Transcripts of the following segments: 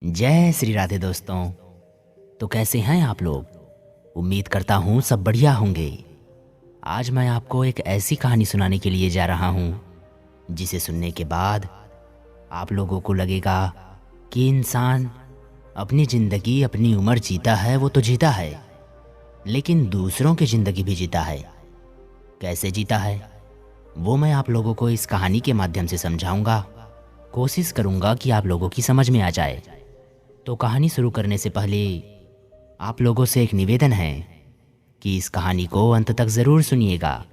जय श्री राधे दोस्तों। तो कैसे हैं आप लोग? उम्मीद करता हूँ सब बढ़िया होंगे। आज मैं आपको एक ऐसी कहानी सुनाने के लिए जा रहा हूँ जिसे सुनने के बाद आप लोगों को लगेगा कि इंसान अपनी ज़िंदगी अपनी उम्र जीता है, वो तो जीता है, लेकिन दूसरों की ज़िंदगी भी जीता है। कैसे जीता है वो मैं आप लोगों को इस कहानी के माध्यम से समझाऊंगा। कोशिश करूंगा कि आप लोगों की समझ में आ जाए। तो कहानी शुरू करने से पहले आप लोगों से एक निवेदन है कि इस कहानी को अंत तक ज़रूर सुनिएगा,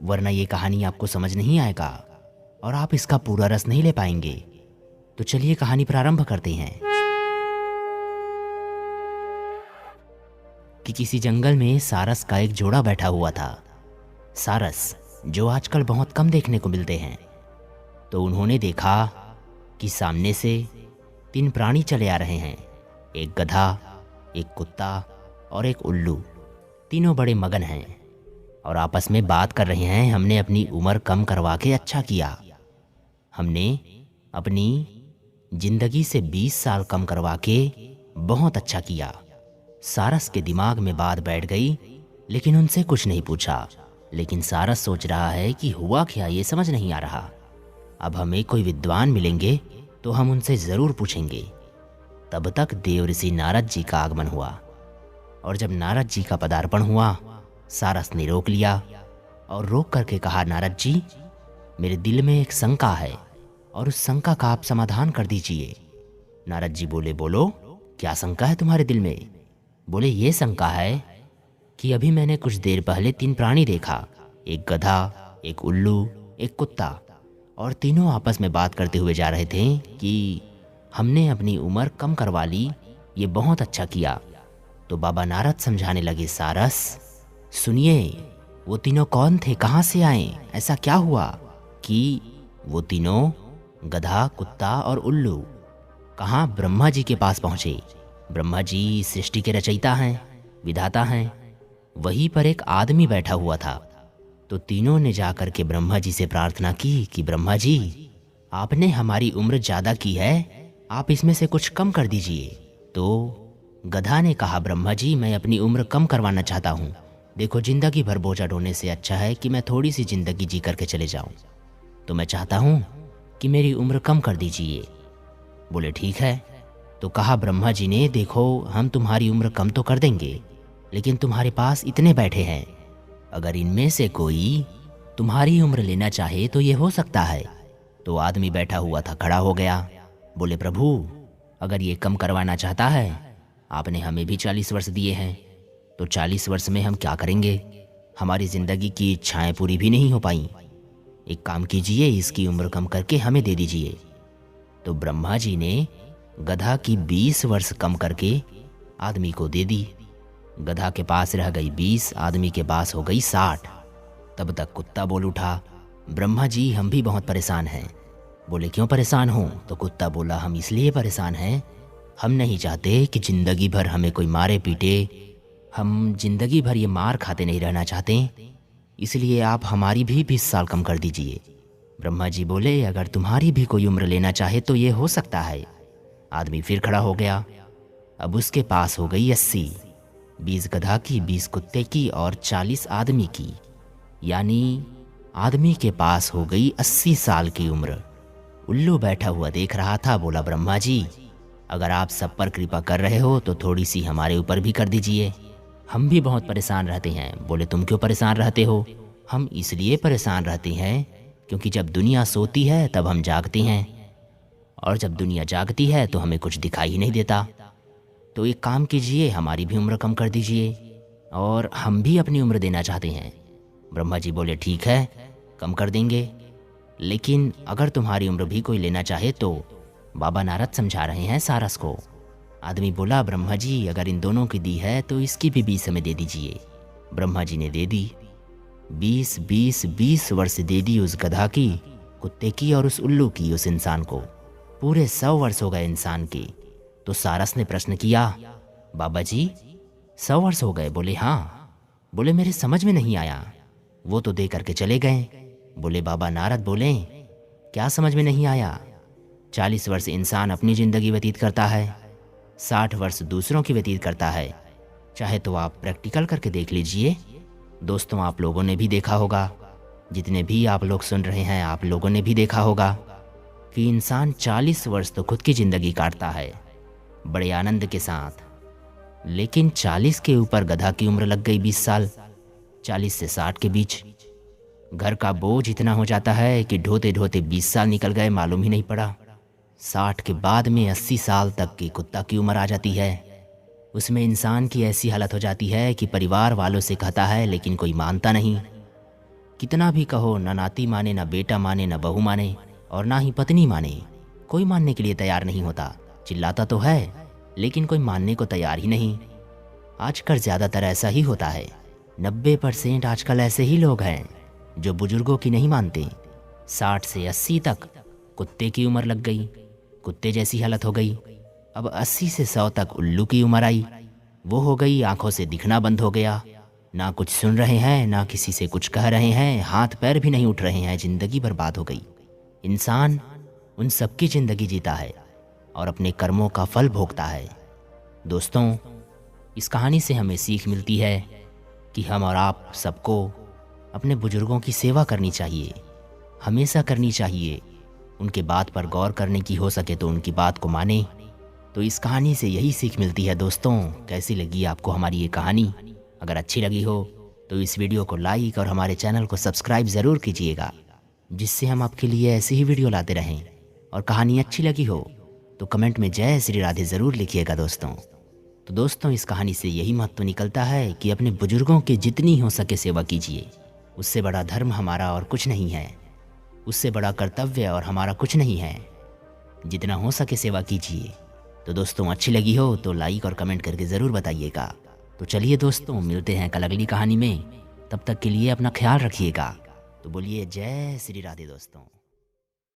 वरना ये कहानी आपको समझ नहीं आएगा और आप इसका पूरा रस नहीं ले पाएंगे। तो चलिए कहानी प्रारंभ करते हैं। कि किसी जंगल में सारस का एक जोड़ा बैठा हुआ था। सारस जो आजकल बहुत कम देखने को मिलते हैं। तो उन्होंने देखा कि सामने से 3 प्राणी चले आ रहे हैं, एक गधा, एक कुत्ता और एक उल्लू। तीनों बड़े मगन हैं और आपस में बात कर रहे हैं। हमने अपनी उम्र कम करवा के अच्छा किया, हमने अपनी जिंदगी से 20 साल कम करवा के बहुत अच्छा किया। सारस के दिमाग में बात बैठ गई, लेकिन उनसे कुछ नहीं पूछा। लेकिन सारस सोच रहा है कि हुआ क्या, ये समझ नहीं आ रहा। अब हमें कोई विद्वान मिलेंगे तो हम उनसे ज़रूर पूछेंगे। तब तक देव ऋषि नारद जी का आगमन हुआ, और जब नारद जी का पदार्पण हुआ, सारस ने रोक लिया और रोक करके कहा, नारद जी, मेरे दिल में एक शंका है और उस शंका का आप समाधान कर दीजिए। नारद जी बोले, बोलो, क्या शंका है तुम्हारे दिल में? बोले, ये शंका है कि अभी मैंने कुछ देर पहले 3 प्राणी देखा, एक गधा, एक उल्लू, एक कुत्ता, और तीनों आपस में बात करते हुए जा रहे थे कि हमने अपनी उम्र कम करवा ली, ये बहुत अच्छा किया। तो बाबा नारद समझाने लगे, सारस सुनिए, वो तीनों कौन थे, कहाँ से आए, ऐसा क्या हुआ कि वो तीनों गधा, कुत्ता और उल्लू कहाँ ब्रह्मा जी के पास पहुँचे। ब्रह्मा जी सृष्टि के रचयिता हैं, विधाता हैं। वहीं पर एक आदमी बैठा हुआ था। तो तीनों ने जाकर के ब्रह्मा जी से प्रार्थना की कि ब्रह्मा जी, आपने हमारी उम्र ज़्यादा की है, आप इसमें से कुछ कम कर दीजिए। तो गधा ने कहा, ब्रह्मा जी, मैं अपनी उम्र कम करवाना चाहता हूँ। देखो, ज़िंदगी भर बोझा ढोने से अच्छा है कि मैं थोड़ी सी ज़िंदगी जी करके चले जाऊँ। तो मैं चाहता हूँ कि मेरी उम्र कम कर दीजिए। बोले, ठीक है। तो कहा ब्रह्मा जी ने, देखो, हम तुम्हारी उम्र कम तो कर देंगे, लेकिन तुम्हारे पास इतने बैठे हैं, अगर इनमें से कोई तुम्हारी उम्र लेना चाहे तो ये हो सकता है। तो आदमी बैठा हुआ था खड़ा हो गया। बोले, प्रभु, अगर ये कम करवाना चाहता है, आपने हमें भी 40 वर्ष दिए हैं, तो 40 वर्ष में हम क्या करेंगे? हमारी ज़िंदगी की इच्छाएं पूरी भी नहीं हो पाई। एक काम कीजिए, इसकी उम्र कम करके हमें दे दीजिए। तो ब्रह्मा जी ने गधा की 20 वर्ष कम करके आदमी को दे दी। गधा के पास रह गई 20, आदमी के पास हो गई 60। तब तक कुत्ता बोल उठा, ब्रह्मा जी, हम भी बहुत परेशान हैं। बोले, क्यों परेशान हो? तो कुत्ता बोला, हम इसलिए परेशान हैं, हम नहीं चाहते कि ज़िंदगी भर हमें कोई मारे पीटे, हम ज़िंदगी भर ये मार खाते नहीं रहना चाहते, इसलिए आप हमारी भी 20 साल कम कर दीजिए। ब्रह्मा जी बोले, अगर तुम्हारी भी कोई उम्र लेना चाहे तो ये हो सकता है। आदमी फिर खड़ा हो गया। अब उसके पास हो गई 80, 20 गधा की, 20 कुत्ते की और 40 आदमी की, यानी आदमी के पास हो गई 80 साल की उम्र। उल्लू बैठा हुआ देख रहा था। बोला, ब्रह्मा जी, अगर आप सब पर कृपा कर रहे हो तो थोड़ी सी हमारे ऊपर भी कर दीजिए, हम भी बहुत परेशान रहते हैं। बोले, तुम क्यों परेशान रहते हो? हम इसलिए परेशान रहते हैं क्योंकि जब दुनिया सोती है तब हम जागते हैं, और जब दुनिया जागती है तो हमें कुछ दिखाई ही नहीं देता। तो एक काम कीजिए, हमारी भी उम्र कम कर दीजिए, और हम भी अपनी उम्र देना चाहते हैं। ब्रह्मा जी बोले, ठीक है, कम कर देंगे, लेकिन अगर तुम्हारी उम्र भी कोई लेना चाहे तो। बाबा नारद समझा रहे हैं सारस को। आदमी बोला, ब्रह्मा जी, अगर इन दोनों की दी है तो इसकी भी 20 हमें दे दीजिए। ब्रह्मा जी ने दे दी। 20 20 20 वर्ष दे दी उस गधा की, कुत्ते की और उस उल्लू की, उस इंसान को। पूरे 100 वर्ष हो गए इंसान के। तो सारस ने प्रश्न किया, बाबा जी, 100 वर्ष हो गए? बोले, हाँ। बोले, मेरे समझ में नहीं आया, वो तो दे करके चले गए। बोले, बाबा नारद बोले, क्या समझ में नहीं आया? 40 वर्ष इंसान अपनी ज़िंदगी व्यतीत करता है, 60 वर्ष दूसरों की व्यतीत करता है। चाहे तो आप प्रैक्टिकल करके देख लीजिए। दोस्तों, आप लोगों ने भी देखा होगा, जितने भी आप लोग सुन रहे हैं आप लोगों ने भी देखा होगा कि इंसान 40 वर्ष तो खुद की ज़िंदगी काटता है बड़े आनंद के साथ, लेकिन 40 के ऊपर गधा की उम्र लग गई 20 साल। 40 से 60 के बीच घर का बोझ इतना हो जाता है कि ढोते ढोते 20 साल निकल गए, मालूम ही नहीं पड़ा। 60 के बाद में 80 साल तक की कुत्ता की उम्र आ जाती है। उसमें इंसान की ऐसी हालत हो जाती है कि परिवार वालों से कहता है लेकिन कोई मानता नहीं। कितना भी कहो, ना नाती माने, ना बेटा माने, ना बहू माने और ना ही पत्नी माने। कोई मानने के लिए तैयार नहीं होता। चिल्लाता तो है लेकिन कोई मानने को तैयार ही नहीं। आजकल ज़्यादातर ऐसा ही होता है। 90% आजकल ऐसे ही लोग हैं जो बुजुर्गों की नहीं मानते। 60 से 80 तक कुत्ते की उम्र लग गई, कुत्ते जैसी हालत हो गई। अब 80 से 100 तक उल्लू की उम्र आई। वो हो गई, आंखों से दिखना बंद हो गया, ना कुछ सुन रहे हैं, ना किसी से कुछ कह रहे हैं, हाथ पैर भी नहीं उठ रहे हैं, ज़िंदगी बर्बाद हो गई। इंसान उन सबकी ज़िंदगी जीता है और अपने कर्मों का फल भोगता है। दोस्तों, इस कहानी से हमें सीख मिलती है कि हम और आप सबको अपने बुजुर्गों की सेवा करनी चाहिए, हमेशा करनी चाहिए। उनके बात पर गौर करने की हो सके तो उनकी बात को माने। तो इस कहानी से यही सीख मिलती है। दोस्तों, कैसी लगी आपको हमारी ये कहानी? अगर अच्छी लगी हो तो इस वीडियो को लाइक और हमारे चैनल को सब्सक्राइब ज़रूर कीजिएगा, जिससे हम आपके लिए ऐसी ही वीडियो लाते रहें। और कहानी अच्छी लगी हो तो कमेंट में जय श्री राधे ज़रूर लिखिएगा दोस्तों। तो दोस्तों, इस कहानी से यही महत्व निकलता है कि अपने बुजुर्गों की जितनी हो सके सेवा कीजिए। उससे बड़ा धर्म हमारा और कुछ नहीं है, उससे बड़ा कर्तव्य और हमारा कुछ नहीं है। जितना हो सके सेवा कीजिए। तो दोस्तों, अच्छी लगी हो तो लाइक और कमेंट करके ज़रूर बताइएगा। तो चलिए दोस्तों, मिलते हैं कल अगली कहानी में। तब तक के लिए अपना ख्याल रखिएगा। तो बोलिए जय श्री राधे दोस्तों।